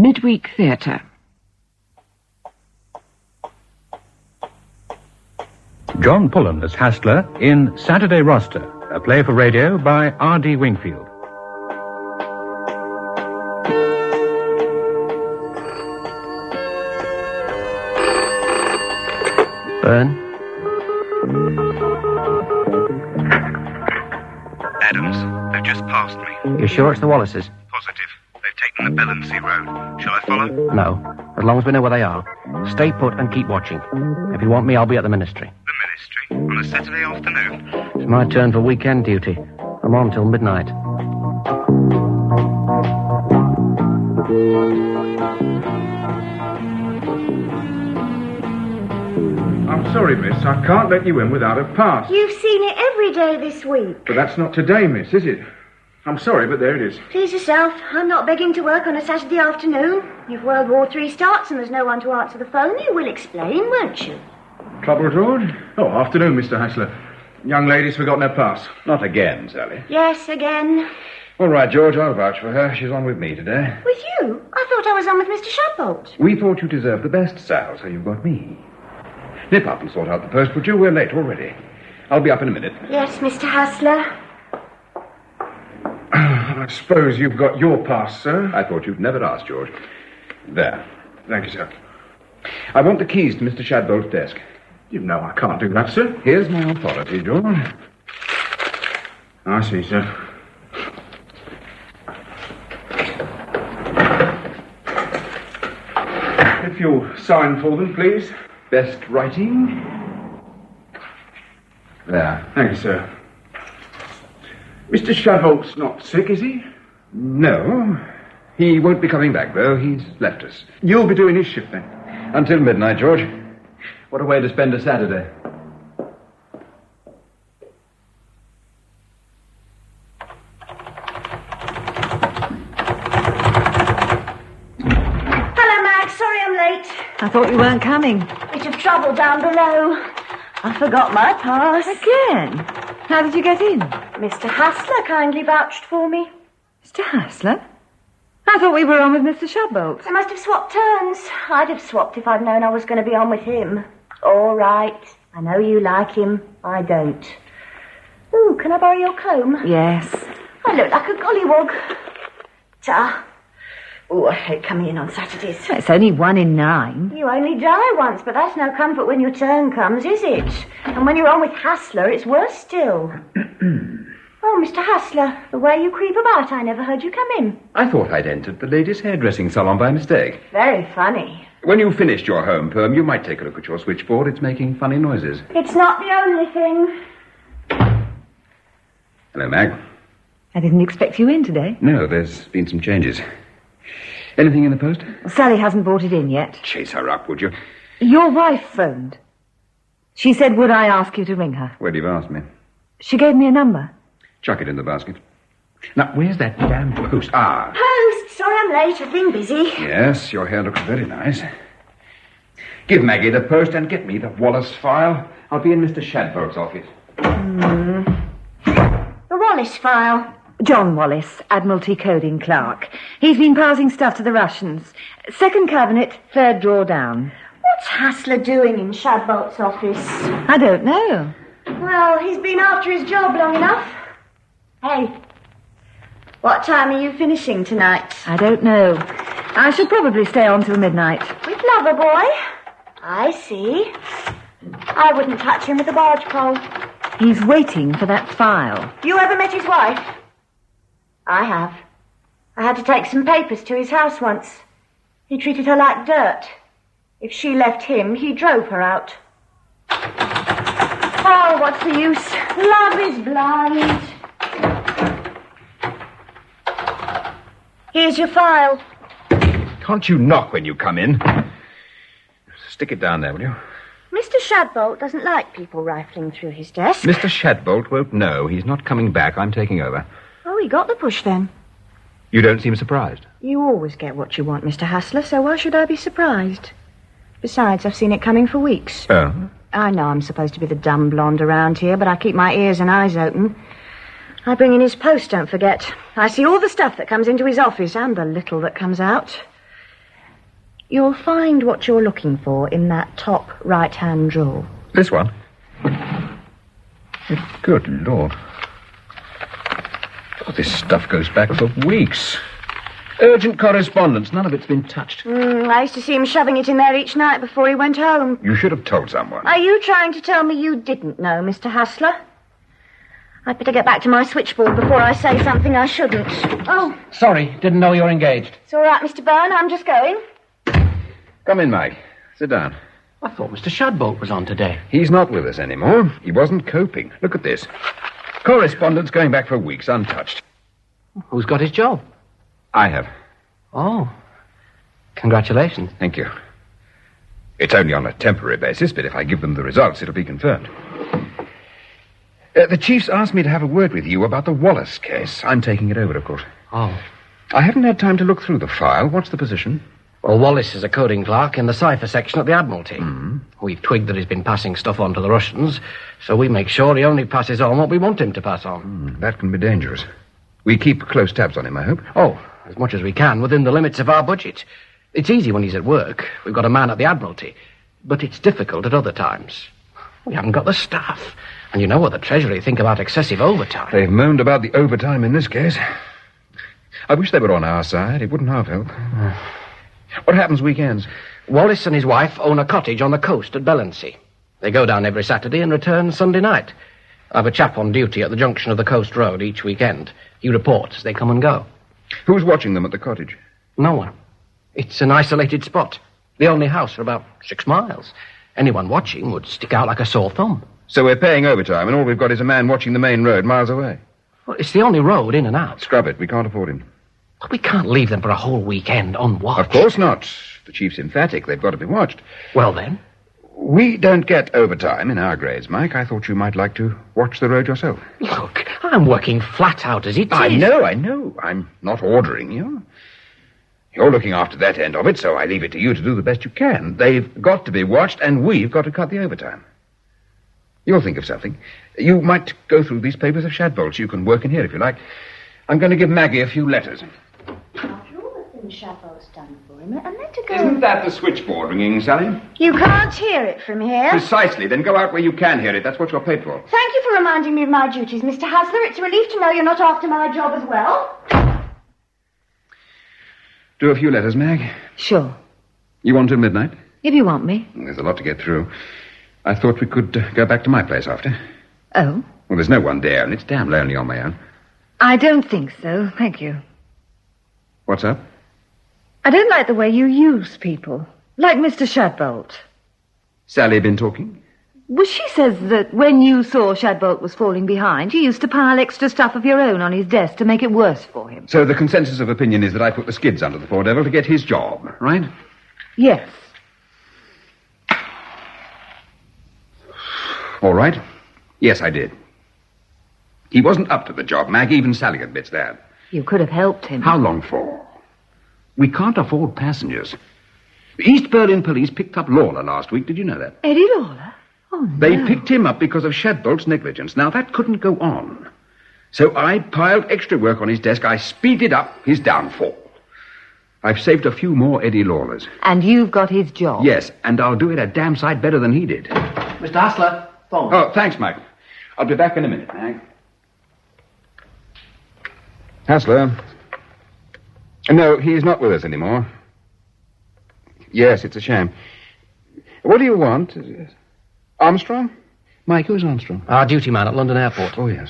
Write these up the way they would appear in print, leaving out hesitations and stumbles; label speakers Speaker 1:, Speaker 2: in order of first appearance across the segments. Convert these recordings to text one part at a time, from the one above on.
Speaker 1: Midweek Theatre.
Speaker 2: John Pullen as Hastler in Saturday Roster, a play for radio by R.D. Wingfield.
Speaker 3: Byrne?
Speaker 4: Adams, they've just passed me.
Speaker 3: You sure it's the Wallaces?
Speaker 4: Positive. They've taken the Bellensea Road. Shall I follow?
Speaker 3: No. As long as we know where they are. Stay put and keep watching. If you want me, I'll be at the ministry.
Speaker 4: The ministry? On a Saturday afternoon?
Speaker 3: It's my turn for weekend duty. I'm on till midnight.
Speaker 5: I'm sorry, miss. I can't let you in without a pass.
Speaker 6: You've seen it every day this week.
Speaker 5: But that's not today, miss, is it? I'm sorry, but there it is.
Speaker 6: Please yourself. I'm not begging to work on a Saturday afternoon. If World War III starts and there's no one to answer the phone, you will explain, won't you?
Speaker 5: Trouble, George? Oh, afternoon, Mr. Hastler. Young lady's forgotten her pass.
Speaker 7: Not again, Sally.
Speaker 6: Yes, again.
Speaker 7: All right, George, I'll vouch for her. She's on with me today.
Speaker 6: With you? I thought I was on with Mr. Shadbolt.
Speaker 7: We thought you deserved the best, Sal, so you've got me. Nip up and sort out the post, would you? We're late already. I'll be up in a minute.
Speaker 6: Yes, Mr. Hastler.
Speaker 5: I suppose you've got your pass, sir?
Speaker 7: I thought you'd never ask, George. There.
Speaker 5: Thank you, sir.
Speaker 7: I want the keys to Mr. Shadbolt's desk.
Speaker 5: You know I can't do that, sir.
Speaker 7: Here's my authority, George.
Speaker 5: I see, sir. If you'll sign for them, please.
Speaker 7: Best writing? There.
Speaker 5: Thank you, sir. Mr. Shadbolt's not sick, is he?
Speaker 7: No. He won't be coming back, though. He's left us.
Speaker 5: You'll be doing his shift, then?
Speaker 7: Until midnight, George. What a way to spend a Saturday.
Speaker 6: Hello, Mag. Sorry I'm late.
Speaker 8: I thought you weren't coming.
Speaker 6: Bit of trouble down below. I forgot my pass.
Speaker 8: Again? How did you get in?
Speaker 6: Mr. Hastler kindly vouched for me.
Speaker 8: Mr. Hastler? I thought we were on with Mr. Shadbolt.
Speaker 6: I must have swapped turns. I'd have swapped if I'd known I was going to be on with him. All right. I know you like him. I don't. Ooh, can I borrow your comb?
Speaker 8: Yes.
Speaker 6: I look like a gollywog. Ta. Ooh, I hate coming in on Saturdays.
Speaker 8: It's only 1 in 9.
Speaker 6: You only die once, but that's no comfort when your turn comes, is it? And when you're on with Hastler, it's worse still. Oh, Mr. Hastler, the way you creep about, I never heard you come in.
Speaker 7: I thought I'd entered the ladies' hairdressing salon by mistake.
Speaker 6: Very funny.
Speaker 7: When you've finished your home perm, you might take a look at your switchboard. It's making funny noises.
Speaker 6: It's not the only thing.
Speaker 7: Hello, Mag.
Speaker 8: I didn't expect you in today.
Speaker 7: No, there's been some changes. Anything in the post?
Speaker 8: Sally hasn't brought it in yet.
Speaker 7: Chase her up, would you?
Speaker 8: Your wife phoned. She said, would I ask you to ring her?
Speaker 7: Where'd you ask me?
Speaker 8: She gave me a number.
Speaker 7: Chuck it in the basket. Now, where's that damn post? Ah.
Speaker 6: Post! Sorry I'm late. I've been busy.
Speaker 7: Yes, your hair looks very nice. Give Maggie the post and get me the Wallace file. I'll be in Mr. Shadbolt's office.
Speaker 6: The Wallace file.
Speaker 8: John Wallace, Admiralty Coding Clerk. He's been passing stuff to the Russians. Second cabinet, third drawer down.
Speaker 6: What's Hastler doing in Shadbolt's office?
Speaker 8: I don't know.
Speaker 6: Well, he's been after his job long enough. Hey, what time are you finishing tonight?
Speaker 8: I don't know. I shall probably stay on till midnight.
Speaker 6: With Loverboy? I see. I wouldn't touch him with a barge pole.
Speaker 8: He's waiting for that file.
Speaker 6: You ever met his wife? I have. I had to take some papers to his house once. He treated her like dirt. If she left him, he drove her out. Oh, what's the use? Love is blind. Here's your file.
Speaker 7: Can't you knock when you come in? Stick it down there, will you?
Speaker 6: Mr. Shadbolt doesn't like people rifling through his desk.
Speaker 7: Mr. Shadbolt won't know. He's not coming back. I'm taking over.
Speaker 6: Oh, he got the push then.
Speaker 7: You don't seem surprised.
Speaker 6: You always get what you want, Mr. Hastler, so why should I be surprised? Besides, I've seen it coming for weeks.
Speaker 7: Oh?
Speaker 6: I know I'm supposed to be the dumb blonde around here, but I keep my ears and eyes open. I bring in his post, don't forget. I see all the stuff that comes into his office and the little that comes out. You'll find what you're looking for in that top right-hand drawer.
Speaker 7: This one? Good Lord. Oh, this stuff goes back for weeks. Urgent correspondence. None of it's been touched.
Speaker 6: I used to see him shoving it in there each night before he went home.
Speaker 7: You should have told someone.
Speaker 6: Are you trying to tell me you didn't know, Mr. Hastler? I'd better get back to my switchboard before I say something I shouldn't. Oh,
Speaker 3: Sorry, didn't know you were engaged.
Speaker 6: it's all right, Mr. Byrne. I'm just going.
Speaker 7: Come in, Mike. Sit down.
Speaker 3: I thought Mr. Shadbolt was on today.
Speaker 7: He's not with us anymore. He wasn't coping. Look at this. Correspondence going back for weeks, untouched.
Speaker 3: Who's got his job?
Speaker 7: I have.
Speaker 3: Oh. Congratulations.
Speaker 7: Thank you. It's only on a temporary basis, but if I give them the results, it'll be confirmed. The chief's asked me to have a word with you about the Wallace case. I'm taking it over, of course.
Speaker 3: Oh.
Speaker 7: I haven't had time to look through the file. What's the position?
Speaker 3: Well, Wallace is a coding clerk in the cipher section at the Admiralty. We've twigged that he's been passing stuff on to the Russians, so we make sure he only passes on what we want him to pass on.
Speaker 7: That can be dangerous. We keep close tabs on him, I hope.
Speaker 3: Oh, as much as we can, within the limits of our budget. It's easy when he's at work. We've got a man at the Admiralty. But it's difficult at other times. We haven't got the staff. And you know what the Treasury think about excessive overtime.
Speaker 7: They've moaned about the overtime in this case. I wish they were on our side. It wouldn't half help. What happens weekends?
Speaker 3: Wallace and his wife own a cottage on the coast at Bellensea. They go down every Saturday and return Sunday night. I have a chap on duty at the junction of the coast road each weekend. He reports as they come and go.
Speaker 7: Who's watching them at the cottage?
Speaker 3: No one. It's an isolated spot. The only house for about 6 miles. Anyone watching would stick out like a sore thumb.
Speaker 7: So we're paying overtime, and all we've got is a man watching the main road miles away.
Speaker 3: Well, it's the only road in and out.
Speaker 7: Scrub it. We can't afford him.
Speaker 3: But we can't leave them for a whole weekend unwatched.
Speaker 7: Of course not. The chief's emphatic. They've got to be watched.
Speaker 3: Well, then.
Speaker 7: We don't get overtime in our grades, Mike. I thought you might like to watch the road yourself.
Speaker 3: Look, I'm working flat out as it is.
Speaker 7: I know. I'm not ordering you. You're looking after that end of it, so I leave it to you to do the best you can. They've got to be watched, and we've got to cut the overtime. You'll think of something. You might go through these papers of Shadbolt's. You can work in here if you like. I'm going to give Maggie a few letters.
Speaker 6: After all the things Shadbolt's done for him, I meant to go...
Speaker 7: Isn't that the switchboard ringing, Sally?
Speaker 6: You can't hear it from here.
Speaker 7: Precisely. Then go out where you can hear it. That's what you're paid for.
Speaker 6: Thank you for reminding me of my duties, Mr. Hastler. It's a relief to know you're not after my job as well.
Speaker 7: Do a few letters, Mag.
Speaker 8: Sure.
Speaker 7: You on till midnight?
Speaker 8: If you want me.
Speaker 7: There's a lot to get through. I thought we could go back to my place after.
Speaker 8: Oh?
Speaker 7: Well, there's no one there, and it's damn lonely on my own.
Speaker 8: I don't think so, thank you.
Speaker 7: What's up?
Speaker 8: I don't like the way you use people. Like Mr. Shadbolt.
Speaker 7: Sally been talking?
Speaker 8: Well, she says that when you saw Shadbolt was falling behind, you used to pile extra stuff of your own on his desk to make it worse for him.
Speaker 7: So the consensus of opinion is that I put the skids under the poor devil to get his job, right?
Speaker 8: Yes.
Speaker 7: All right. Yes, I did. He wasn't up to the job, Mag. Even Sally admits that.
Speaker 8: You could have helped him.
Speaker 7: How long for? We can't afford passengers. The East Berlin police picked up Lawler last week. Did you know that?
Speaker 8: Eddie Lawler? Oh, no.
Speaker 7: They picked him up because of Shadbolt's negligence. Now, that couldn't go on. So I piled extra work on his desk. I speeded up his downfall. I've saved a few more Eddie Lawlers.
Speaker 8: And you've got his job?
Speaker 7: Yes, and I'll do it a damn sight better than he did.
Speaker 3: Mr. Hastler, phone.
Speaker 7: Oh, thanks, Mike. I'll be back in a minute, Mag. Hastler. No, he's not with us anymore. Yes, it's a shame. What do you want? Armstrong? Mike, who's Armstrong?
Speaker 3: Our duty man at London Airport.
Speaker 7: Oh, yes.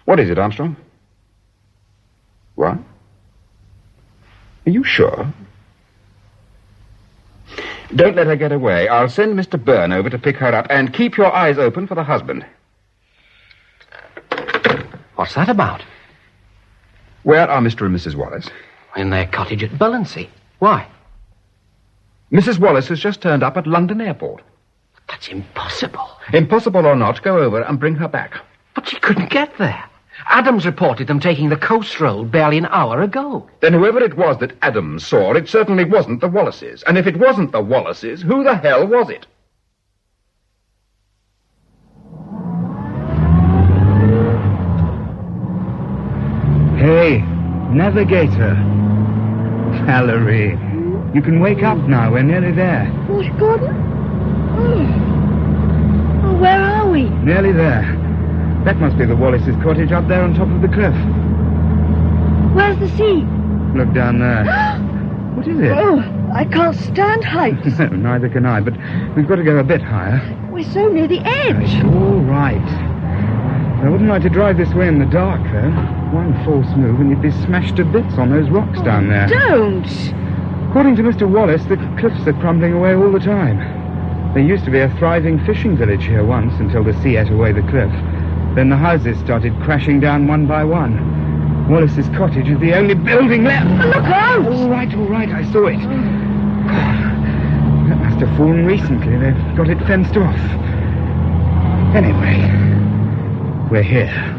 Speaker 7: What is it, Armstrong? What? Are you sure? Don't let her get away. I'll send Mr. Byrne over to pick her up, and keep your eyes open for the husband.
Speaker 3: What's that about?
Speaker 7: Where are Mr. and Mrs. Wallace?
Speaker 3: In their cottage at Bellensea. Why?
Speaker 7: Mrs. Wallace has just turned up at London Airport.
Speaker 3: That's impossible.
Speaker 7: Impossible or not, go over and bring her back.
Speaker 3: But she couldn't get there. Adams reported them taking the coast road barely an hour ago.
Speaker 7: Then whoever it was that Adams saw, it certainly wasn't the Wallaces. And if it wasn't the Wallaces, who the hell was it?
Speaker 1: Hey, navigator. Valery. You can wake up now. We're nearly there.
Speaker 9: What, Gordon? Oh, where are we?
Speaker 1: Nearly there. That must be the Wallace's cottage up there on top of the cliff.
Speaker 9: Where's the sea?
Speaker 1: Look down there. What is it?
Speaker 9: Oh, I can't stand heights.
Speaker 1: No, neither can I, but we've got to go a bit higher.
Speaker 9: We're so near the edge.
Speaker 1: It's all right. I wouldn't like to drive this way in the dark, though. One false move and you'd be smashed to bits on those rocks down there.
Speaker 9: Don't.
Speaker 1: According to Mr. Wallace, the cliffs are crumbling away all the time. There used to be a thriving fishing village here once until the sea ate away the cliff. Then the houses started crashing down one by one. Wallace's cottage is the only building left.
Speaker 9: Look out!
Speaker 1: All right, I saw it. That must have fallen recently. They've got it fenced off. Anyway, we're here.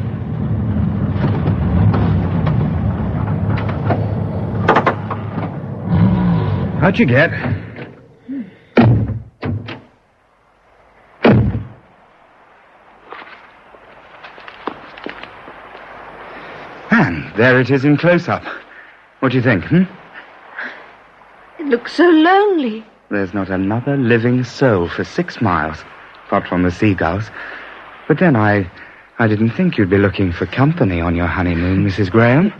Speaker 1: How'd you get? And there it is in close-up. What do you think,
Speaker 9: It looks so lonely.
Speaker 1: There's not another living soul for 6 miles, apart from the seagulls. But then I didn't think you'd be looking for company on your honeymoon, Mrs. Graham.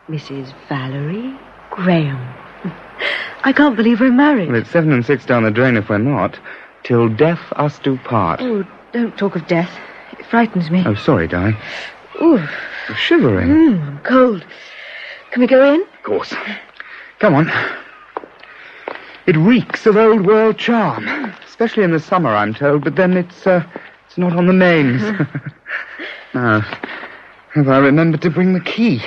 Speaker 9: Mrs. Valery Graham. I can't believe we're married.
Speaker 1: Well, it's 7 and 6 down the drain if we're not. Till death us do part.
Speaker 9: Oh, don't talk of death. It frightens me.
Speaker 1: Oh, sorry, darling.
Speaker 9: Ooh.
Speaker 1: You're shivering.
Speaker 9: I'm cold. Can we go in?
Speaker 1: Of course. Come on. It reeks of old world charm. Especially in the summer, I'm told, but then it's not on the mains. Now, have I remembered to bring the key?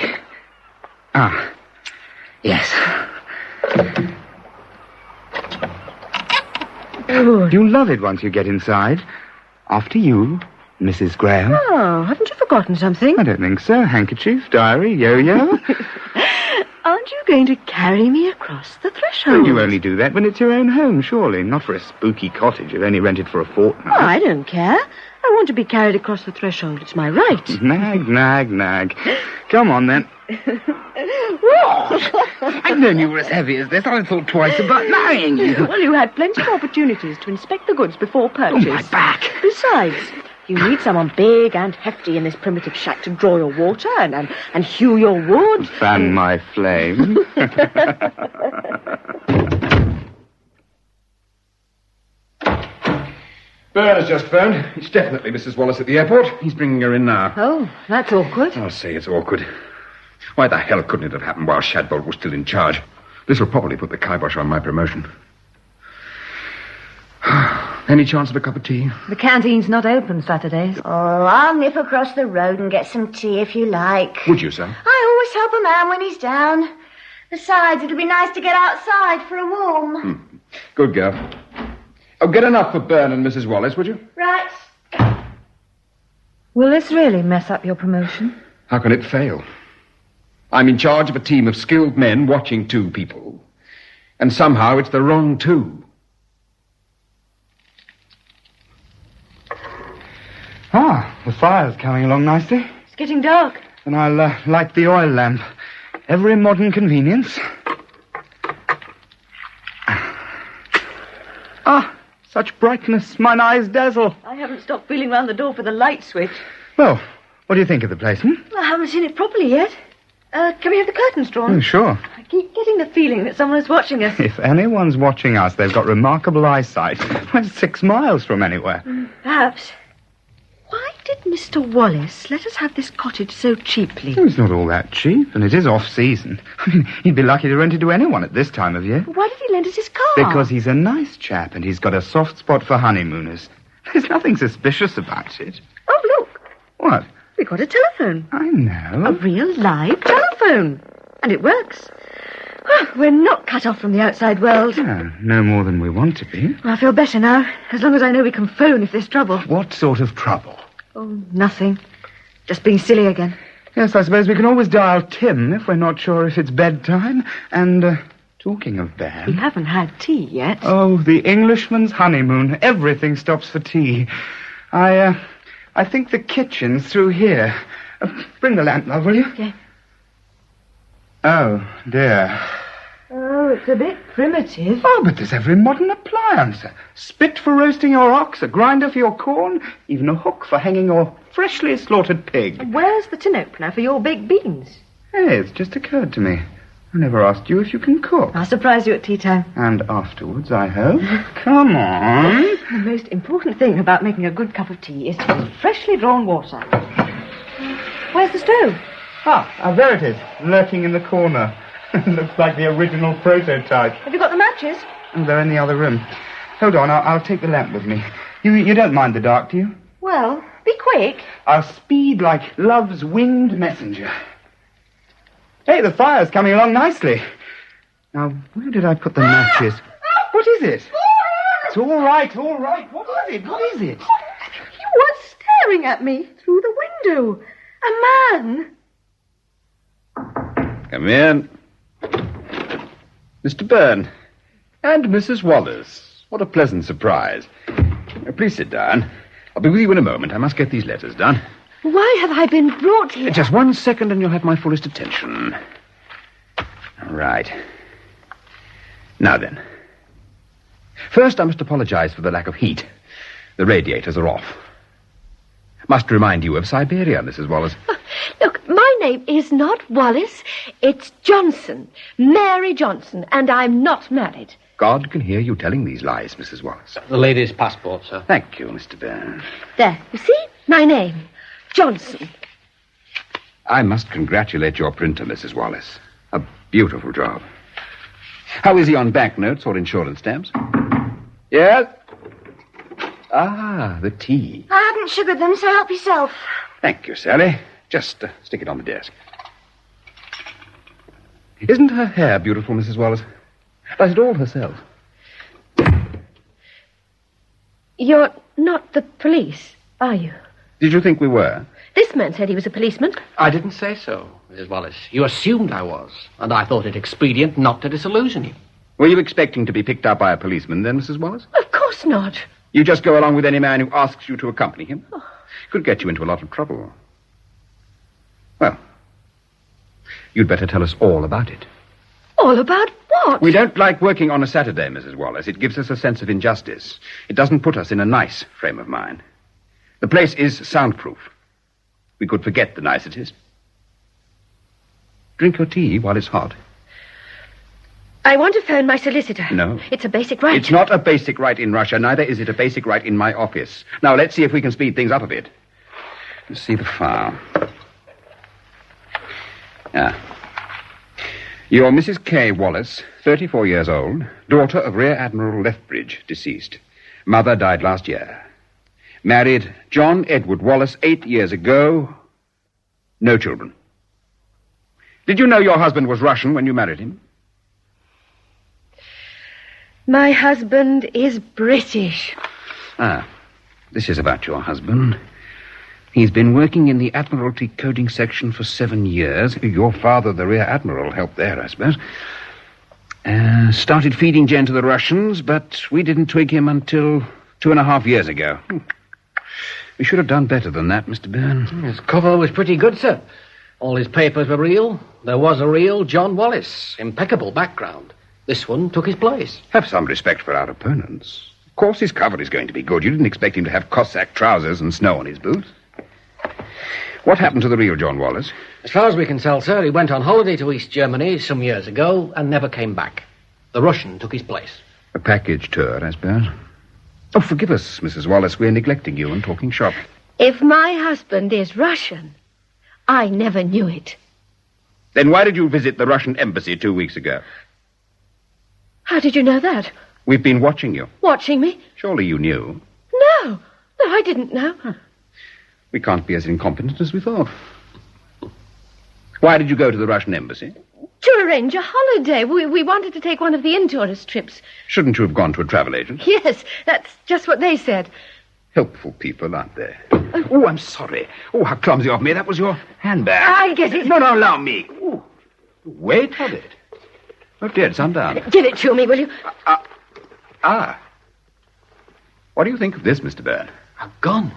Speaker 1: Ah, yes.
Speaker 9: Oh.
Speaker 1: You'll love it once you get inside. After you, Mrs. Graham.
Speaker 9: Oh, haven't you forgotten something?
Speaker 1: I don't think so. Handkerchief, diary, yo-yo.
Speaker 9: Aren't you going to carry me across the threshold?
Speaker 1: You only do that when it's your own home, surely. Not for a spooky cottage you've only rented for a fortnight.
Speaker 9: Oh, I don't care. I want to be carried across the threshold. It's my right.
Speaker 1: Nag. Come on, then. I've known you were as heavy as this. I thought twice about marrying you.
Speaker 9: Well, you had plenty of opportunities to inspect the goods before purchase.
Speaker 1: Oh, my back.
Speaker 9: Besides, you need someone big and hefty in this primitive shack to draw your water and hew your wood.
Speaker 1: Fan my flame.
Speaker 7: Byrne has just phoned. It's definitely Mrs. Wallace at the airport. He's bringing her in now.
Speaker 9: Oh, that's awkward.
Speaker 7: I'll say it's awkward. Why the hell couldn't it have happened while Shadbolt was still in charge? This will probably put the kibosh on my promotion. Any chance of a cup of tea?
Speaker 8: The canteen's not open Saturdays.
Speaker 6: Oh, I'll nip across the road and get some tea if you like.
Speaker 7: Would you, sir?
Speaker 6: I always help a man when he's down. Besides, it'll be nice to get outside for a warm.
Speaker 7: Good girl. Oh, get enough for Byrne and Mrs. Wallace, would you?
Speaker 6: Right.
Speaker 8: Will this really mess up your promotion?
Speaker 7: How can it fail? I'm in charge of a team of skilled men watching 2 people. And somehow it's the wrong 2.
Speaker 1: Ah, the fire's coming along nicely.
Speaker 9: It's getting dark.
Speaker 1: Then I'll light the oil lamp. Every modern convenience. Ah, such brightness, mine eyes dazzle.
Speaker 9: I haven't stopped feeling round the door for the light switch.
Speaker 1: Well, what do you think of the place,
Speaker 9: I haven't seen it properly yet. Can we have the curtains drawn?
Speaker 1: Oh, sure.
Speaker 9: I keep getting the feeling that someone is watching us.
Speaker 1: If anyone's watching us, they've got remarkable eyesight. We're 6 miles from anywhere.
Speaker 9: Perhaps. Why did Mr. Wallace let us have this cottage so cheaply?
Speaker 1: It's not all that cheap, and it is off-season. I mean, he'd be lucky to rent it to anyone at this time of year.
Speaker 9: Why did he lend us his car?
Speaker 1: Because he's a nice chap, and he's got a soft spot for honeymooners. There's nothing suspicious about it.
Speaker 9: Oh, look.
Speaker 1: What?
Speaker 9: We got a telephone.
Speaker 1: I know.
Speaker 9: A real live telephone. And it works. Well, we're not cut off from the outside world.
Speaker 1: No more than we want to be.
Speaker 9: Well, I feel better now, as long as I know we can phone if there's trouble.
Speaker 1: What sort of trouble?
Speaker 9: Oh, nothing. Just being silly again.
Speaker 1: Yes, I suppose we can always dial Tim if we're not sure if it's bedtime. And, talking of bed...
Speaker 9: We haven't had tea yet.
Speaker 1: Oh, the Englishman's honeymoon. Everything stops for tea. I think the kitchen's through here. Bring the lamp, love, will you?
Speaker 9: Okay.
Speaker 1: Oh, dear.
Speaker 6: Oh,
Speaker 8: Oh, it's a bit primitive.
Speaker 1: Oh, but there's every modern appliance. A spit for roasting your ox, a grinder for your corn, even a hook for hanging your freshly slaughtered pig.
Speaker 9: Where's the tin opener for your baked beans?
Speaker 1: Hey, it's just occurred to me. I never asked you if you can cook.
Speaker 8: I'll surprise you at tea time.
Speaker 1: And afterwards, I hope. Come on.
Speaker 8: The most important thing about making a good cup of tea is to use freshly drawn water. Where's the stove?
Speaker 1: There it is, lurking in the corner. Looks like the original prototype.
Speaker 8: Have you got the matches?
Speaker 1: Oh, they're in the other room. Hold on, I'll take the lamp with me. You don't mind the dark, do you?
Speaker 8: Well, be quick.
Speaker 1: I'll speed like love's winged messenger. Hey, the fire's coming along nicely. Now, where did I put the matches? What is it? It's all right. What is it?
Speaker 9: You were staring at me through the window. A man.
Speaker 7: Come in. Mr. Byrne. And Mrs. Wallace. What a pleasant surprise. Please sit down. I'll be with you in a moment. I must get these letters done.
Speaker 9: Why have I been brought here?
Speaker 7: Just 1 second and you'll have my fullest attention. All right. Now then. First, I must apologize for the lack of heat. The radiators are off. Must remind you of Siberia, Mrs. Wallace.
Speaker 9: Look, my name is not Wallace. It's Johnson. Mary Johnson, and I'm not married.
Speaker 7: God can hear you telling these lies, Mrs. Wallace.
Speaker 3: The lady's passport, sir.
Speaker 7: Thank you, Mr. Byrne.
Speaker 9: There, you see? My name. Johnson.
Speaker 7: I must congratulate your printer, Mrs. Wallace. A beautiful job. How is he on banknotes or insurance stamps? Yes? Ah, the tea.
Speaker 6: I haven't sugared them, so help yourself.
Speaker 7: Thank you, Sally. Just stick it on the desk. Isn't her hair beautiful, Mrs. Wallace? Does it all herself?
Speaker 9: You're not the police, are you?
Speaker 7: Did you think we were?
Speaker 9: This man said he was a policeman.
Speaker 3: I didn't say so, Mrs. Wallace. You assumed I was, and I thought it expedient not to disillusion you.
Speaker 7: Were you expecting to be picked up by a policeman then, Mrs. Wallace?
Speaker 9: Of course not.
Speaker 7: You just go along with any man who asks you to accompany him? Could get you into a lot of trouble. Well, you'd better tell us all about it.
Speaker 9: All about what?
Speaker 7: We don't like working on a Saturday, Mrs. Wallace. It gives us a sense of injustice. It doesn't put us in a nice frame of mind. The place is soundproof. We could forget the niceties. Drink your tea while it's hot.
Speaker 9: I want to phone my solicitor.
Speaker 7: No.
Speaker 9: It's a basic right.
Speaker 7: It's not a basic right in Russia. Neither is it a basic right in my office. Now, let's see if we can speed things up a bit. Let's see the file. You're Mrs. K. Wallace, 34 years old, daughter of Rear Admiral Lethbridge, deceased. Mother died last year. Married John Edward Wallace 8 years ago. No children. Did you know your husband was Russian when you married him?
Speaker 9: My husband is British.
Speaker 7: This is about your husband. He's been working in the Admiralty coding section for 7 years. Your father, the Rear Admiral, helped there, I suppose. Started feeding Jen to the Russians, but we didn't twig him until 2.5 years ago. We should have done better than that, Mr. Byrne.
Speaker 3: His cover was pretty good, sir. All his papers were real. There was a real John Wallace. Impeccable background. This one took his place.
Speaker 7: Have some respect for our opponents. Of course his cover is going to be good. You didn't expect him to have Cossack trousers and snow on his boots. What happened to the real John Wallace?
Speaker 3: As far as we can tell, sir, he went on holiday to East Germany some years ago and never came back. The Russian took his place.
Speaker 7: A package tour, I suppose. Oh, forgive us, Mrs. Wallace. We're neglecting you and talking shop.
Speaker 9: If my husband is Russian, I never knew it.
Speaker 7: Then why did you visit the Russian embassy 2 weeks ago?
Speaker 9: How did you know that?
Speaker 7: We've been watching you.
Speaker 9: Watching me?
Speaker 7: Surely you knew.
Speaker 9: No, I didn't know.
Speaker 7: We can't be as incompetent as we thought. Why did you go to the Russian embassy?
Speaker 9: To arrange a holiday. We wanted to take one of the in-tourist trips.
Speaker 7: Shouldn't you have gone to a travel agent?
Speaker 9: Yes, that's just what they said.
Speaker 7: Helpful people, aren't they? Oh, I'm sorry. Oh, how clumsy of me. That was your handbag.
Speaker 9: I guess it's...
Speaker 7: No, allow me. Ooh, weight of it. Oh, dear, it's undone.
Speaker 9: Give it to me, will you?
Speaker 7: What do you think of this, Mr. Byrne?
Speaker 3: A gun.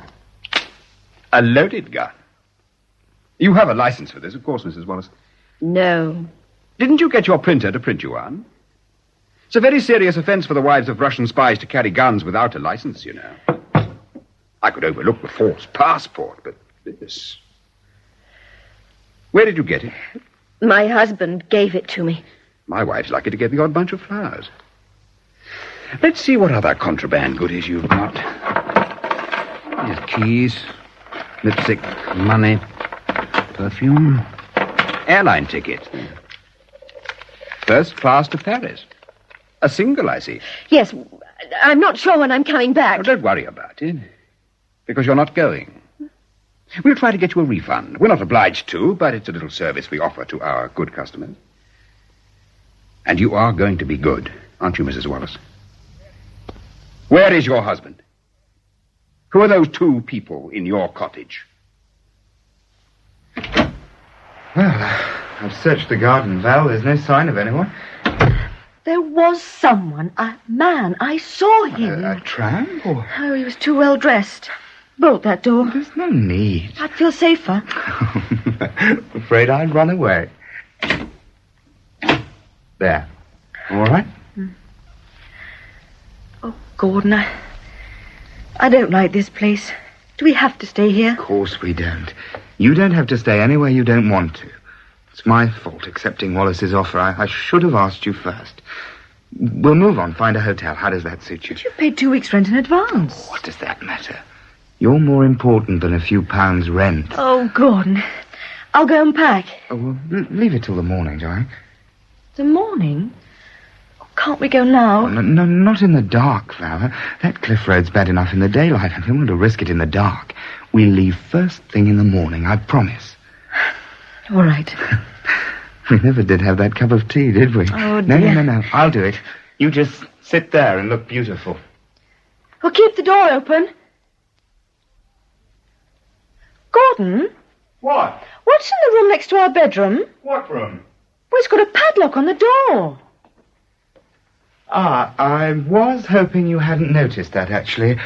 Speaker 7: A loaded gun. You have a license for this, of course, Mrs. Wallace.
Speaker 9: No.
Speaker 7: Didn't you get your printer to print you one? It's a very serious offense for the wives of Russian spies to carry guns without a license, you know. I could overlook the false passport, but this... Where did you get it?
Speaker 9: My husband gave it to me.
Speaker 7: My wife's lucky to get the odd bunch of flowers. Let's see what other contraband goodies you've got. Here's keys, lipstick, money, perfume, airline ticket. First class to Paris. A single, I see.
Speaker 9: Yes, I'm not sure when I'm coming back.
Speaker 7: Oh, don't worry about it, because you're not going. We'll try to get you a refund. We're not obliged to, but it's a little service we offer to our good customers. And you are going to be good, aren't you, Mrs. Wallace? Where is your husband? Who are those two people in your cottage?
Speaker 1: Well, I've searched the garden, Val. There's no sign of anyone.
Speaker 9: There was someone, a man. I saw him.
Speaker 1: A tramp? Or...
Speaker 9: Oh, he was too well dressed. Bolt that door.
Speaker 1: There's no need.
Speaker 9: I'd feel safer.
Speaker 1: Afraid I'd run away. There. All right?
Speaker 9: Oh, Gordon, I don't like this place. Do we have to stay here?
Speaker 1: Of course we don't. You don't have to stay anywhere you don't want to. It's my fault accepting Wallace's offer. I should have asked you first. We'll move on, find a hotel. How does that suit you?
Speaker 9: But you've paid 2 weeks' rent in advance.
Speaker 1: What does that matter? You're more important than a few pounds rent.
Speaker 9: Oh, Gordon, I'll go and pack.
Speaker 1: Oh, well, leave it till the morning, darling.
Speaker 9: The morning? Oh, can't we go now?
Speaker 1: Oh, no, not in the dark, Val. That cliff road's bad enough in the daylight. I don't want to risk it in the dark. We'll leave first thing in the morning, I promise.
Speaker 9: All right.
Speaker 1: We never did have that cup of tea, did we?
Speaker 9: Oh, dear.
Speaker 1: No. I'll do it. You just sit there and look beautiful.
Speaker 9: Well, keep the door open. Gordon?
Speaker 1: What?
Speaker 9: What's in the room next to our bedroom?
Speaker 1: What room?
Speaker 9: Well, it's got a padlock on the door.
Speaker 1: I was hoping you hadn't noticed that, actually.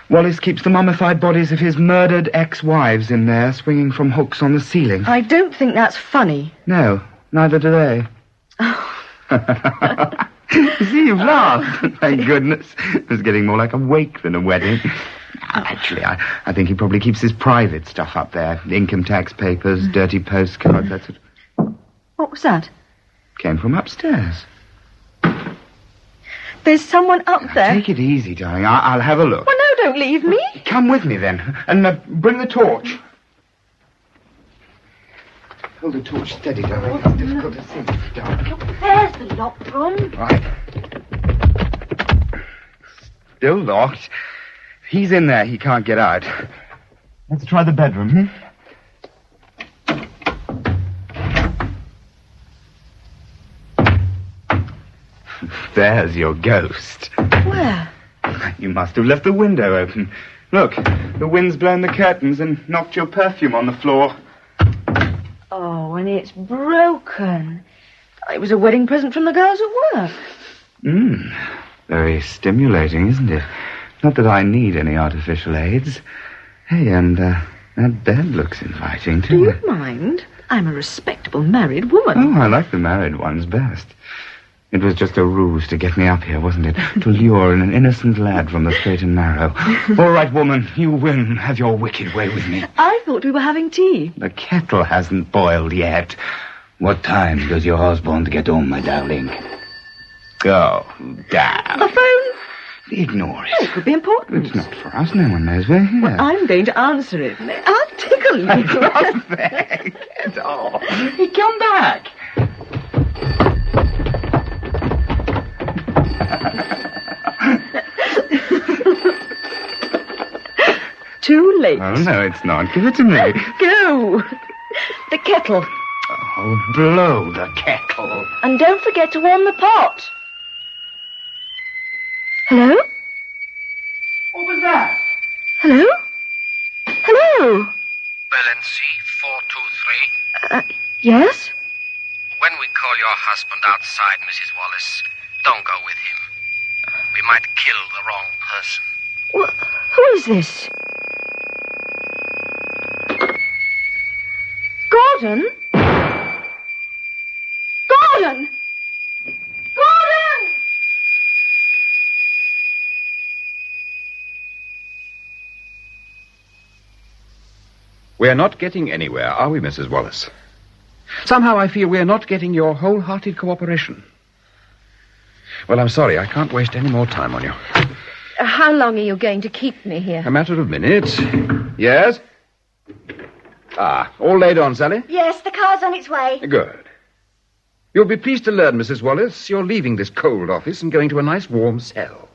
Speaker 1: Wallace keeps the mummified bodies of his murdered ex-wives in there, swinging from hooks on the ceiling.
Speaker 9: I don't think that's funny.
Speaker 1: No, neither do they. You see, you've laughed. Thank goodness. It was getting more like a wake than a wedding. Actually, I think he probably keeps his private stuff up there. Income tax papers, dirty postcards, that sort of...
Speaker 9: What was that?
Speaker 1: Came from upstairs.
Speaker 9: There's someone up there.
Speaker 1: Take it easy, darling. I'll have a look.
Speaker 9: Well, no, don't leave me.
Speaker 1: Come with me, then, and bring the torch. Hold the torch steady, darling. It's difficult to see. Darling.
Speaker 9: There's the locked room.
Speaker 1: Right. Still locked. He's in there. He can't get out. Let's try the bedroom, There's your ghost.
Speaker 9: Where?
Speaker 1: You must have left the window open. Look, the wind's blown the curtains and knocked your perfume on the floor.
Speaker 9: Oh, and it's broken. It was a wedding present from the girls at work.
Speaker 1: Very stimulating, isn't it? Not that I need any artificial aids. Hey, and that bed looks inviting, too.
Speaker 9: Do you mind? I'm a respectable married woman.
Speaker 1: Oh, I like the married ones best. It was just a ruse to get me up here, wasn't it? To lure an innocent lad from the straight and narrow. All right, woman, you win. Have your wicked way with me.
Speaker 9: I thought we were having tea.
Speaker 1: The kettle hasn't boiled yet. What time does your husband get home, my darling? Oh, damn.
Speaker 9: The phone?
Speaker 1: Ignore it.
Speaker 9: Oh, it could be important.
Speaker 1: It's not for us. No one knows we're here.
Speaker 9: Well, I'm going to answer it. I'll tickle you.
Speaker 1: Drop there. Get off. Hey, come back.
Speaker 9: Too late.
Speaker 1: Oh, no, it's not. Give it to me.
Speaker 9: Go. The kettle.
Speaker 1: Oh, blow the kettle.
Speaker 9: And don't forget to warm the pot. Hello?
Speaker 1: What was that?
Speaker 9: Hello? Hello?
Speaker 3: Byrne C423.
Speaker 9: Yes?
Speaker 3: When we call your husband outside, Mrs. Wallace, don't go with him. We might kill the wrong person.
Speaker 9: Well, who is this? Gordon? Gordon! Gordon!
Speaker 7: We're not getting anywhere, are we, Mrs. Wallace? Somehow I feel we're not getting your wholehearted cooperation. Well, I'm sorry. I can't waste any more time on you.
Speaker 9: How long are you going to keep me here?
Speaker 7: A matter of minutes. Yes? All laid on, Sally?
Speaker 6: Yes, the car's on its way.
Speaker 7: Good. You'll be pleased to learn, Mrs. Wallace, you're leaving this cold office and going to a nice warm cell.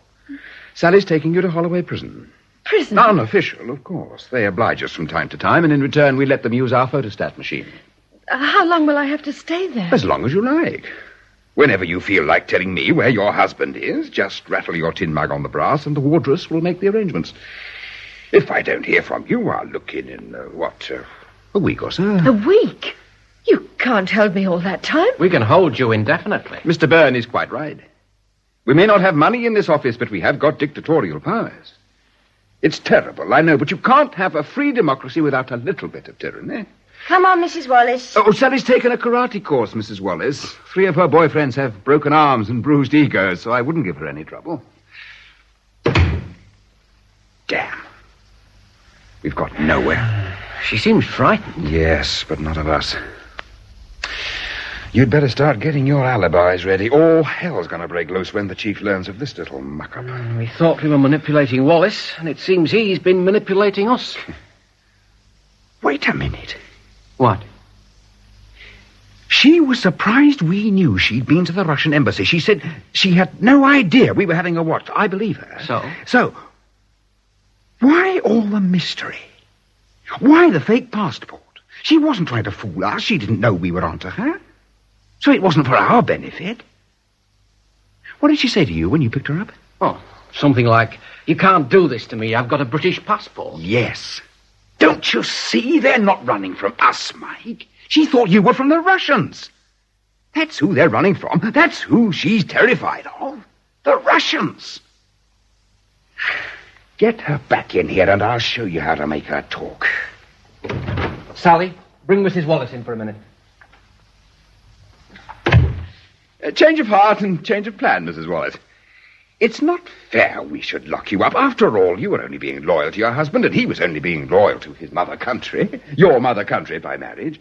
Speaker 7: Sally's taking you to Holloway Prison.
Speaker 9: Prison?
Speaker 7: Unofficial, of course. They oblige us from time to time, and in return we let them use our photostat machine.
Speaker 9: How long will I have to stay there?
Speaker 7: As long as you like. Whenever you feel like telling me where your husband is, just rattle your tin mug on the brass and the wardress will make the arrangements. If I don't hear from you, I'll look in a week or so.
Speaker 9: A week? You can't hold me all that time.
Speaker 3: We can hold you indefinitely.
Speaker 7: Mr. Byrne is quite right. We may not have money in this office, but we have got dictatorial powers. It's terrible, I know, but you can't have a free democracy without a little bit of tyranny.
Speaker 6: Come on, Mrs. Wallace.
Speaker 7: Oh, Sally's taken a karate course, Mrs. Wallace. 3 of her boyfriends have broken arms and bruised egos, so I wouldn't give her any trouble. Damn. We've got nowhere.
Speaker 3: She seems frightened.
Speaker 7: Yes, but not of us. You'd better start getting your alibis ready. All hell's going to break loose when the chief learns of this little muck-up.
Speaker 3: We thought we were manipulating Wallace, and it seems he's been manipulating us.
Speaker 7: Wait a minute.
Speaker 3: What?
Speaker 7: She was surprised we knew she'd been to the Russian embassy. She said she had no idea we were having a watch. I believe her. So, why all the mystery? Why the fake passport? She wasn't trying to fool us. She didn't know we were onto her. So it wasn't for our benefit. What did she say to you when you picked her up?
Speaker 3: Oh, something like, you can't do this to me. I've got a British passport.
Speaker 7: Yes. Don't you see? They're not running from us, Mike. She thought you were from the Russians. That's who they're running from. That's who she's terrified of. The Russians. Get her back in here and I'll show you how to make her talk.
Speaker 3: Sally, bring Mrs. Wallace in for a minute.
Speaker 7: Change of heart and change of plan, Mrs. Wallace. It's not fair we should lock you up. After all, you were only being loyal to your husband, and he was only being loyal to his mother country. Your mother country by marriage.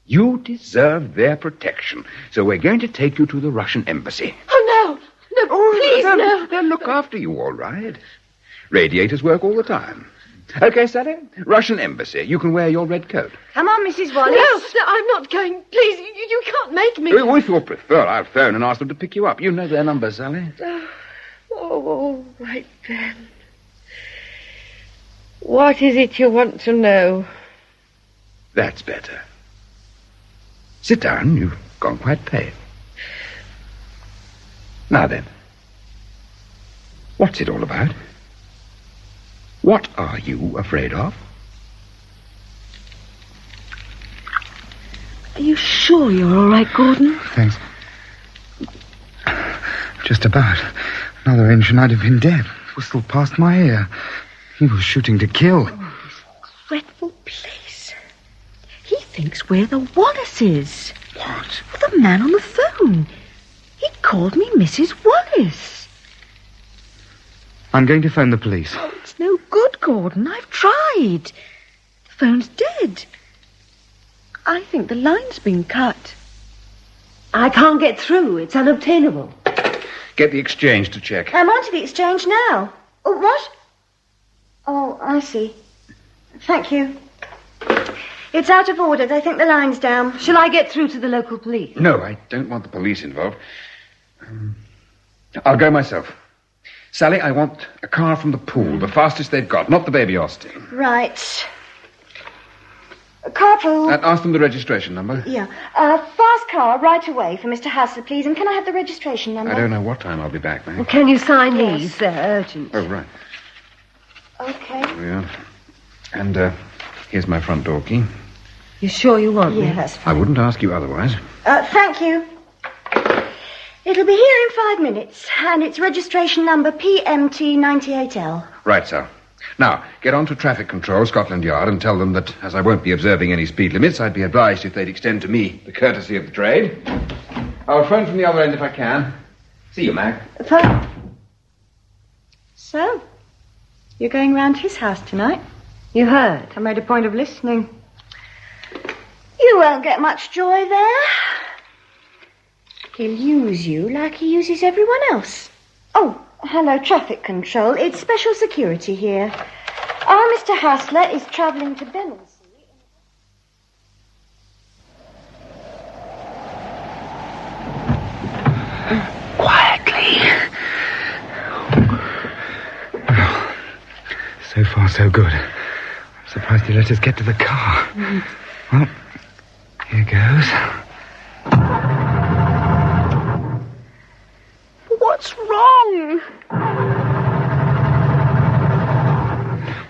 Speaker 7: You deserve their protection, so we're going to take you to the Russian embassy.
Speaker 9: Oh, no, please, no.
Speaker 7: They'll look after you, all right. Radiators work all the time. Okay, Sally? Russian embassy. You can wear your red coat.
Speaker 6: Come on, Mrs. Wallace.
Speaker 9: No, I'm not going. Please, you can't make me.
Speaker 7: If you prefer, I'll phone and ask them to pick you up. You know their number, Sally.
Speaker 9: Oh, all right, then. What is it you want to know?
Speaker 7: That's better. Sit down. You've gone quite pale. Now then, what's it all about? What are you afraid of?
Speaker 9: Are you sure you're all right, Gordon?
Speaker 1: Thanks. Just about. Another inch and I'd have been dead. Whistled past my ear. He was shooting to kill.
Speaker 9: Oh, this dreadful place. He thinks we're the Wallaces.
Speaker 1: What?
Speaker 9: The man on the phone. He called me Mrs. Wallace.
Speaker 1: I'm going to phone the police.
Speaker 9: Oh, it's no good, Gordon. I've tried. The phone's dead. I think the line's been cut.
Speaker 6: I can't get through. It's unobtainable.
Speaker 7: Get the exchange to check.
Speaker 6: I'm on to the exchange now. Oh, what? Oh, I see. Thank you. It's out of order. I think the line's down.
Speaker 8: Shall I get through to the local police?
Speaker 7: No, I don't want the police involved. I'll go myself. Sally, I want a car from the pool, the fastest they've got, not the Baby Austin.
Speaker 6: Right. Carpool.
Speaker 7: Ask them the registration number.
Speaker 6: Yeah. Fast car right away for Mr. Hastler, please. And can I have the registration number?
Speaker 7: I don't know what time I'll be back, ma'am.
Speaker 8: Can you sign
Speaker 6: Yes.
Speaker 8: these? They're urgent.
Speaker 7: Oh, right.
Speaker 6: Okay.
Speaker 7: There we are. And here's my front door key.
Speaker 8: You sure you want me?
Speaker 6: Yeah, that's
Speaker 7: I
Speaker 6: fine.
Speaker 7: wouldn't ask you otherwise.
Speaker 6: Thank you. It'll be here in 5 minutes, and it's registration number PMT98L.
Speaker 7: Right, sir. Now, get on to traffic control, Scotland Yard, and tell them that, as I won't be observing any speed limits, I'd be obliged if they'd extend to me the courtesy of the trade. I'll phone from the other end if I can. See you, Mag.
Speaker 6: Fine. So, you're going round his house tonight?
Speaker 8: You heard?
Speaker 6: I made a point of listening. You won't get much joy there. He'll use you like he uses everyone else. Oh, hello, traffic control. It's special security here. Our Mr. Hastler is travelling to Billings.
Speaker 1: Quietly. Oh, so far, so good. I'm surprised he let us get to the car. Well, here goes.
Speaker 6: What's wrong?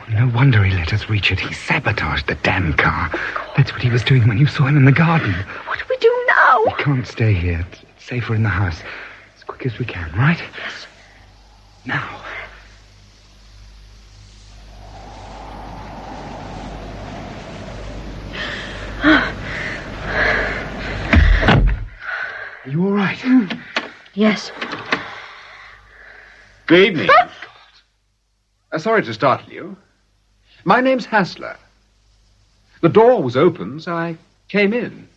Speaker 1: No wonder he let us reach it. He sabotaged the damn car. That's what he was doing when you saw him in the garden.
Speaker 6: What do we do now?
Speaker 1: We can't stay here. It's safer in the house. As quick as we can, right?
Speaker 6: Yes.
Speaker 1: Now. Are you all right?
Speaker 6: Yes.
Speaker 7: Good evening. Sorry to startle you. My name's Hastler. The door was open, so I came in.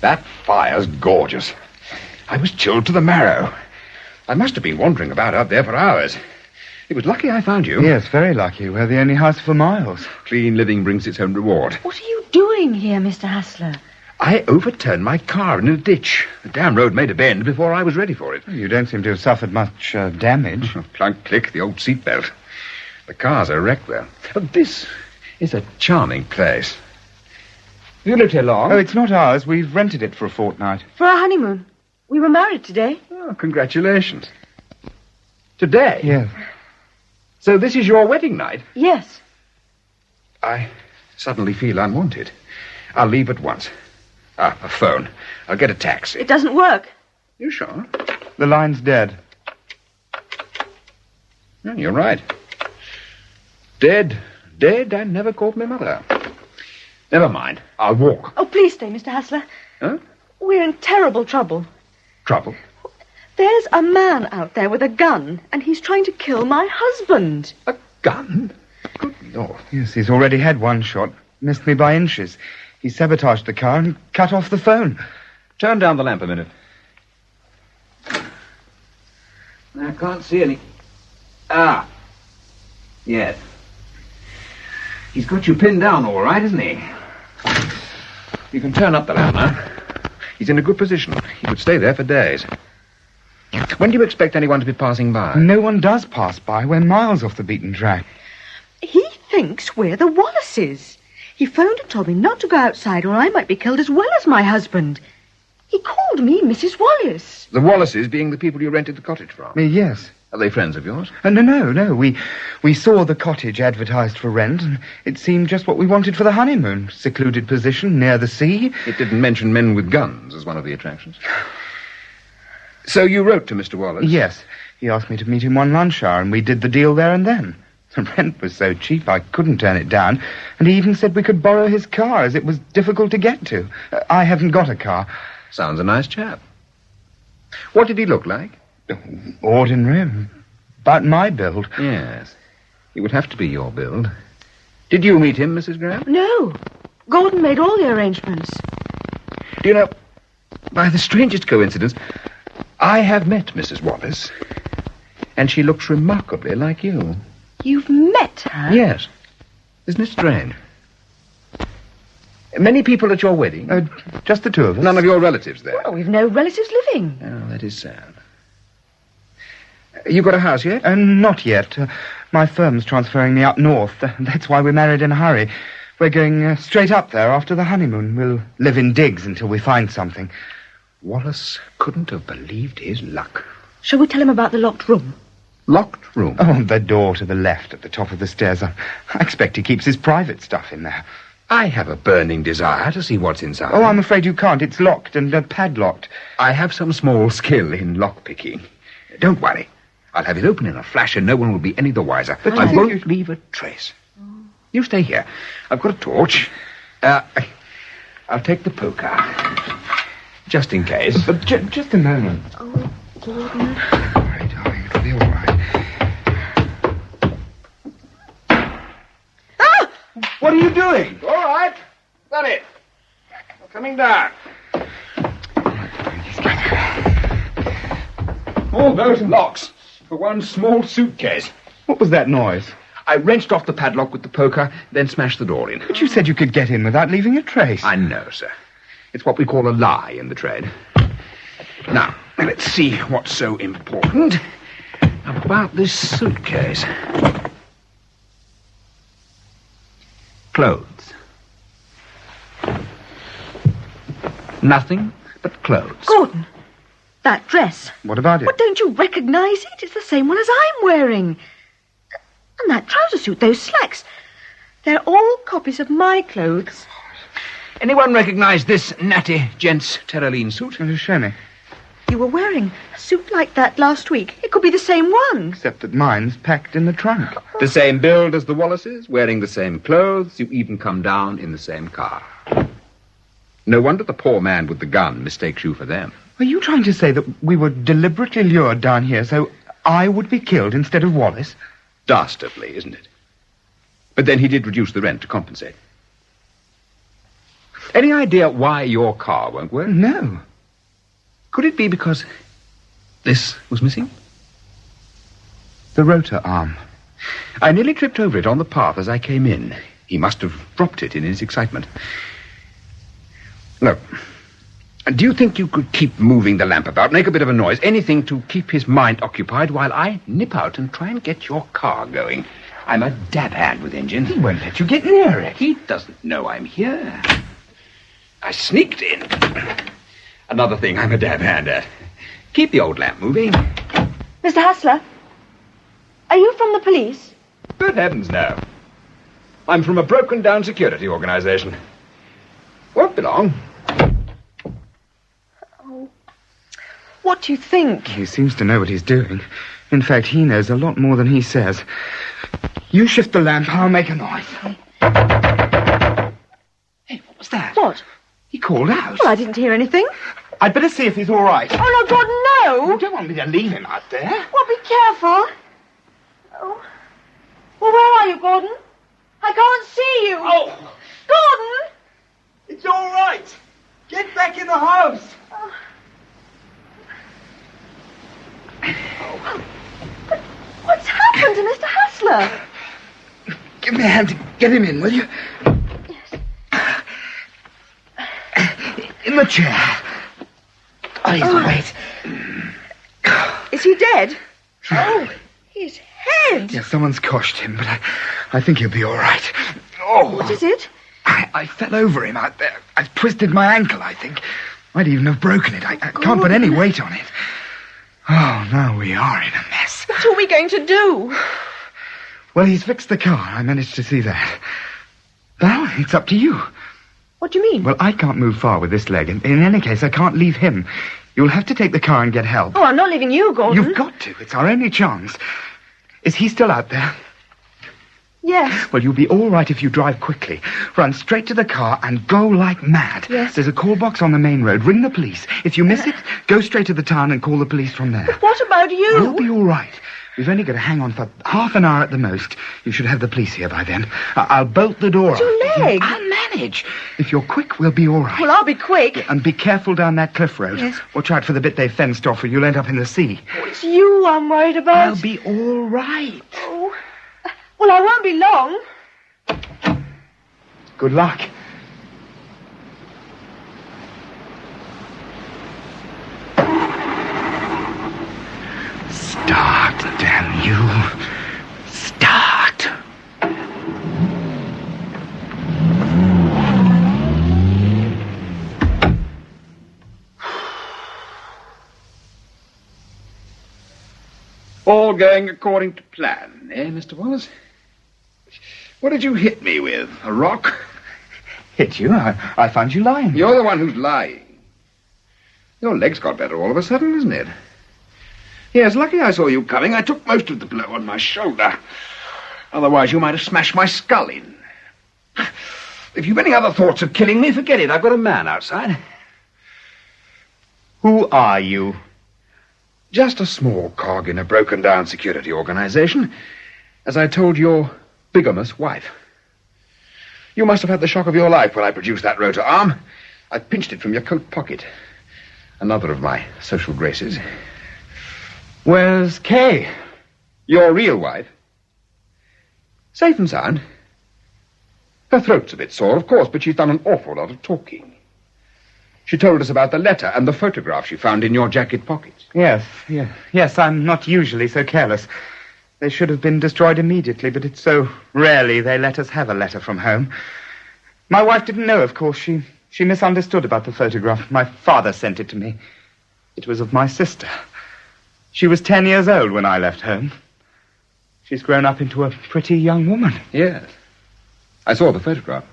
Speaker 7: That fire's gorgeous. I was chilled to the marrow. I must have been wandering about out there for hours. It was lucky I found you.
Speaker 1: Yes, very lucky. We're the only house for miles.
Speaker 7: Clean living brings its own reward.
Speaker 9: What are you doing here, Mr. Hastler?
Speaker 7: I overturned my car in a ditch. The damn road made a bend before I was ready for it.
Speaker 1: You don't seem to have suffered much damage.
Speaker 7: Plunk, click, the old seatbelt. The car's a wreck, though. But this is a charming place. Have you lived here long?
Speaker 1: Oh, it's not ours. We've rented it for a fortnight.
Speaker 9: For our honeymoon. We were married today.
Speaker 7: Oh, congratulations. Today?
Speaker 1: Yes.
Speaker 7: So this is your wedding night?
Speaker 9: Yes.
Speaker 7: I suddenly feel unwanted. I'll leave at once. A phone. I'll get a taxi.
Speaker 9: It doesn't work.
Speaker 7: You sure?
Speaker 1: The line's dead.
Speaker 7: Yeah, you're right. Dead, and never called me mother. Never mind. I'll walk.
Speaker 9: Oh, please stay, Mr. Hastler.
Speaker 7: Huh?
Speaker 9: We're in terrible trouble.
Speaker 7: Trouble?
Speaker 9: There's a man out there with a gun, and he's trying to kill my husband.
Speaker 7: A gun? Good Lord.
Speaker 1: Yes, he's already had one shot. Missed me by inches. He sabotaged the car and cut off the phone.
Speaker 7: Turn down the lamp a minute. I can't see any. Ah. Yes. He's got you pinned down all right, isn't he? You can turn up the lamp now. He's in a good position. He could stay there for days. When do you expect anyone to be passing by?
Speaker 1: No one does pass by. We're miles off the beaten track.
Speaker 9: He thinks we're the Wallaces. He phoned and told me not to go outside or I might be killed as well as my husband. He called me Mrs. Wallace.
Speaker 7: The Wallaces being the people you rented the cottage from?
Speaker 1: Yes.
Speaker 7: Are they friends of yours?
Speaker 1: No. We saw the cottage advertised for rent, and it seemed just what we wanted for the honeymoon. Secluded position, near the sea.
Speaker 7: It didn't mention men with guns as one of the attractions. So you wrote to Mr. Wallace?
Speaker 1: Yes. He asked me to meet him one lunch hour, and we did the deal there and then. The rent was so cheap I couldn't turn it down, and he even said we could borrow his car, as it was difficult to get to. I haven't got a car.
Speaker 7: Sounds a nice chap. What did he look like?
Speaker 1: Ordinary. About my build.
Speaker 7: Yes. He would have to be your build. Did you meet him, Mrs. Graham?
Speaker 9: No. Gordon made all the arrangements.
Speaker 7: Do you know, by the strangest coincidence, I have met Mrs. Wallace, and she looks remarkably like you.
Speaker 9: You've met her?
Speaker 7: Yes. Isn't it strange? Many people at your wedding?
Speaker 1: Just the two of us.
Speaker 7: None of your relatives there?
Speaker 9: Well, we've no relatives living.
Speaker 7: Oh, that is sad. You got a house yet?
Speaker 1: Not yet. My firm's transferring me up north. That's why we're married in a hurry. We're going straight up there after the honeymoon. We'll live in digs until we find something.
Speaker 7: Wallace couldn't have believed his luck.
Speaker 9: Shall we tell him about the locked room?
Speaker 7: Locked room?
Speaker 1: Oh, the door to the left at the top of the stairs. I expect he keeps his private stuff in there.
Speaker 7: I have a burning desire to see what's inside.
Speaker 1: Oh, I'm afraid you can't. It's locked and padlocked.
Speaker 7: I have some small skill in lock-picking. Don't worry. I'll have it open in a flash and no one will be any the wiser. But I won't leave a trace. You stay here. I've got a torch. I'll take the poker. Just in case.
Speaker 1: But just a moment.
Speaker 9: Oh, Gordon.
Speaker 1: All right, darling. It'll be
Speaker 5: What are you doing?
Speaker 7: All right. Done it. You're coming down. All those locks for one small suitcase.
Speaker 1: What was that noise?
Speaker 7: I wrenched off the padlock with the poker, then smashed the door in.
Speaker 1: But you said you could get in without leaving a trace.
Speaker 7: I know, sir. It's what we call a lie in the trade. Now, let's see what's so important about this suitcase. Clothes. Nothing but clothes.
Speaker 9: Gordon, that dress.
Speaker 1: What about it?
Speaker 9: What, don't you recognize it? It's the same one as I'm wearing. And that trouser suit, those slacks. They're all copies of my clothes.
Speaker 7: Anyone recognize this natty gent's terraline suit?
Speaker 1: Show me.
Speaker 9: You were wearing a suit like that last week. It could be the same one.
Speaker 1: Except that mine's packed in the trunk.
Speaker 7: The same build as the Wallaces, wearing the same clothes. You even come down in the same car. No wonder the poor man with the gun mistakes you for them.
Speaker 1: Are you trying to say that we were deliberately lured down here so I would be killed instead of Wallace?
Speaker 7: Dastardly, isn't it? But then he did reduce the rent to compensate. Any idea why your car won't work?
Speaker 1: No.
Speaker 7: Could it be because this was missing?
Speaker 1: The rotor arm.
Speaker 7: I nearly tripped over it on the path as I came in. He must have dropped it in his excitement. Look, do you think you could keep moving the lamp about, make a bit of a noise, anything to keep his mind occupied while I nip out and try and get your car going? I'm a dab hand with engines.
Speaker 1: He won't let you get near it.
Speaker 7: He doesn't know I'm here. I sneaked in. Another thing I'm a dab hand at. Keep the old lamp moving.
Speaker 9: Mr. Hastler, are you from the police?
Speaker 7: Good heavens, no. I'm from a broken-down security organization. Won't be long.
Speaker 9: What do you think?
Speaker 1: He seems to know what he's doing. In fact, he knows a lot more than he says. You shift the lamp, I'll make a noise. Hey, what was that?
Speaker 9: What?
Speaker 1: He called out.
Speaker 9: Well, I didn't hear anything.
Speaker 1: I'd better see if he's all right.
Speaker 9: Oh, no, Gordon, no!
Speaker 1: You don't want me to leave him out there.
Speaker 9: Well, be careful. Oh. Well, where are you, Gordon? I can't see you.
Speaker 1: Oh!
Speaker 9: Gordon!
Speaker 1: It's all right. Get back in the house.
Speaker 9: Oh. But what's happened to Mr. Hastler?
Speaker 1: Give me a hand to get him in, will you?
Speaker 9: Yes.
Speaker 1: In the chair. Oh, he's all right.
Speaker 9: Is he dead? Oh, his head.
Speaker 1: Yeah, someone's coshed him, but I think he'll be all right. Oh.
Speaker 9: What is it?
Speaker 1: I fell over him out there. I've twisted my ankle, I think. Might even have broken it. I can't put any weight on it. Oh, now we are in a mess.
Speaker 9: What are we going to do?
Speaker 1: Well, he's fixed the car. I managed to see that. Well, it's up to you.
Speaker 9: What do you mean?
Speaker 1: Well, I can't move far with this leg. In any case, I can't leave him. You'll have to take the car and get help.
Speaker 9: Oh, I'm not leaving you, Gordon.
Speaker 1: You've got to. It's our only chance. Is he still out there?
Speaker 9: Yes.
Speaker 1: Well, you'll be all right if you drive quickly. Run straight to the car and go like mad.
Speaker 9: Yes.
Speaker 1: There's a call box on the main road. Ring the police. If you miss it, go straight to the town and call the police from there.
Speaker 9: But what about you?
Speaker 1: You'll be all right. We've only got to hang on for half an hour at the most. You should have the police here by then. I'll bolt the door.
Speaker 9: Your leg.
Speaker 1: I'll manage. If you're quick, we'll be all right.
Speaker 9: Well, I'll be quick.
Speaker 1: And be careful down that cliff road.
Speaker 9: Yes.
Speaker 1: Watch out for the bit they've fenced off or you'll end up in the sea.
Speaker 9: Oh, it's you I'm worried about.
Speaker 1: I'll be all right.
Speaker 9: Oh. Well, I won't be long.
Speaker 1: Good luck. Start, damn you. Start.
Speaker 7: All going according to plan, eh, Mr. Wallace? What did you hit me with? A rock?
Speaker 1: Hit you? I found you lying.
Speaker 7: You're the one who's lying. Your leg's got better all of a sudden, isn't it? Yes, lucky I saw you coming. I took most of the blow on my shoulder. Otherwise, you might have smashed my skull in. If you've any other thoughts of killing me, forget it. I've got a man outside.
Speaker 1: Who are you?
Speaker 7: Just a small cog in a broken-down security organization, as I told your bigamous wife. You must have had the shock of your life when I produced that rotor arm. I pinched it from your coat pocket. Another of my social graces.
Speaker 1: Where's Kay?
Speaker 7: Your real wife? Safe and sound. Her throat's a bit sore, of course, but she's done an awful lot of talking. She told us about the letter and the photograph she found in your jacket pockets.
Speaker 1: Yes, I'm not usually so careless. They should have been destroyed immediately, but it's so rarely they let us have a letter from home. My wife didn't know, of course. She misunderstood about the photograph. My father sent it to me. It was of my sister. She was 10 years old when I left home. She's grown up into a pretty young woman.
Speaker 7: Yes. I saw the photograph.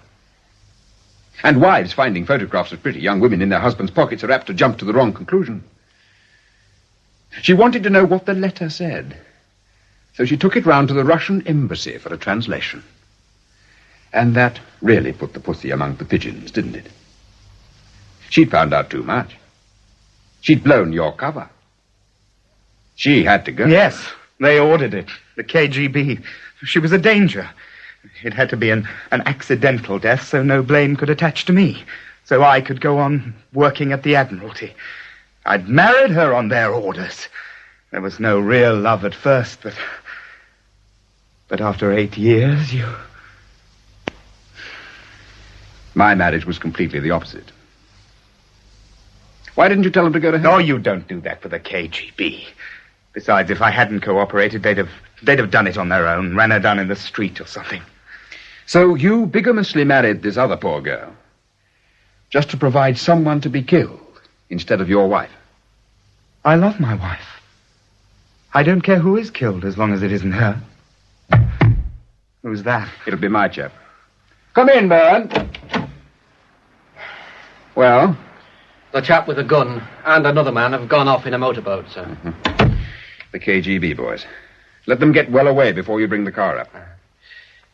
Speaker 7: And wives finding photographs of pretty young women in their husbands' pockets are apt to jump to the wrong conclusion. She wanted to know what the letter said. So she took it round to the Russian embassy for a translation. And that really put the pussy among the pigeons, didn't it? She'd found out too much. She'd blown your cover. She had to go.
Speaker 1: Yes, they ordered it. The KGB. She was a danger. It had to be an accidental death, so no blame could attach to me. So I could go on working at the Admiralty. I'd married her on their orders. There was no real love at first, but after 8 years, you...
Speaker 7: My marriage was completely the opposite. Why didn't you tell them to go to hell?
Speaker 1: No, you don't do that for the KGB. Besides, if I hadn't cooperated, they'd have done it on their own, ran her down in the street or something.
Speaker 7: So you bigamously married this other poor girl, just to provide someone to be killed instead of your wife?
Speaker 1: I love my wife. I don't care who is killed as long as it isn't her. Who's that?
Speaker 7: It'll be my chap. Come in, Byrne. Well?
Speaker 3: The chap with the gun and another man have gone off in a motorboat, sir.
Speaker 7: Mm-hmm. The KGB boys. Let them get well away before you bring the car up.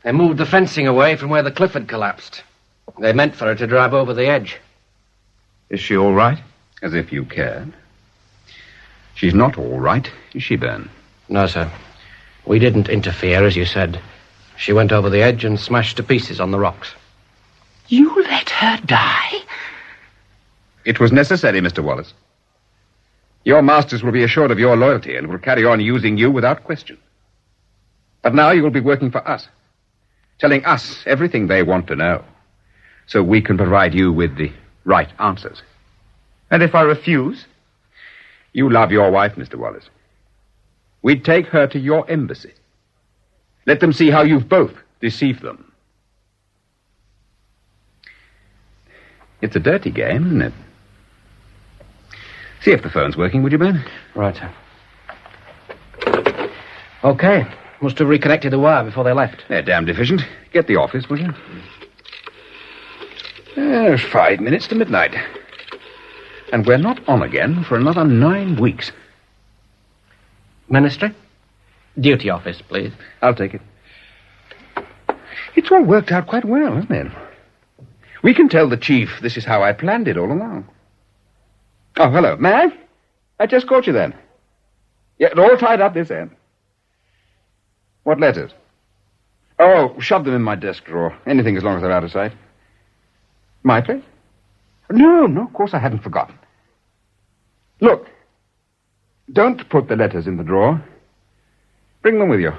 Speaker 3: They moved the fencing away from where the cliff had collapsed. They meant for her to drive over the edge.
Speaker 1: Is she all right?
Speaker 7: As if you cared. She's not all right, is she, Byrne?
Speaker 3: No, sir. We didn't interfere, as you said. She went over the edge and smashed to pieces on the rocks.
Speaker 1: You let her die?
Speaker 7: It was necessary, Mr. Wallace. Your masters will be assured of your loyalty and will carry on using you without question. But now you will be working for us, telling us everything they want to know, so we can provide you with the right answers.
Speaker 1: And if I refuse?
Speaker 7: You love your wife, Mr. Wallace. We'd take her to your embassy. Let them see how you've both deceived them. It's a dirty game, isn't it? See if the phone's working, would you, Byrne?
Speaker 3: Right, sir. Okay. Must have reconnected the wire before they left.
Speaker 7: They're damned efficient. Get the office, will you? There's 5 minutes to midnight. And we're not on again for another 9 weeks.
Speaker 3: Ministry? Duty office, please.
Speaker 7: I'll take it. It's all worked out quite well, hasn't it? We can tell the chief this is how I planned it all along. Oh, hello. Mag? I just caught you then. Yeah, they're all tied up this end. What letters? Oh, shove them in my desk drawer. Anything as long as they're out of sight. My place? No, of course I hadn't forgotten. Look, don't put the letters in the drawer. Bring them with you.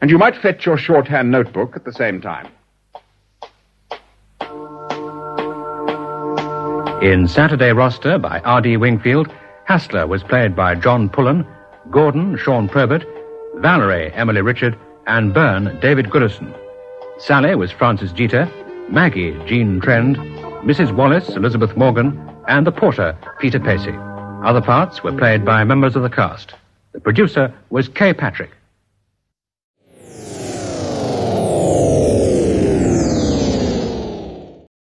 Speaker 7: And you might fetch your shorthand notebook at the same time.
Speaker 2: In Saturday Roster by R.D. Wingfield, Hastler was played by John Pullen, Gordon, Sean Probert, Valery, Emily Richard, and Byrne, David Gooderson. Sally was Frances Jeater, Maggie, Jean Trend, Mrs. Wallace, Elizabeth Morgan, and the porter, Peter Pacey. Other parts were played by members of the cast. The producer was Kay Patrick.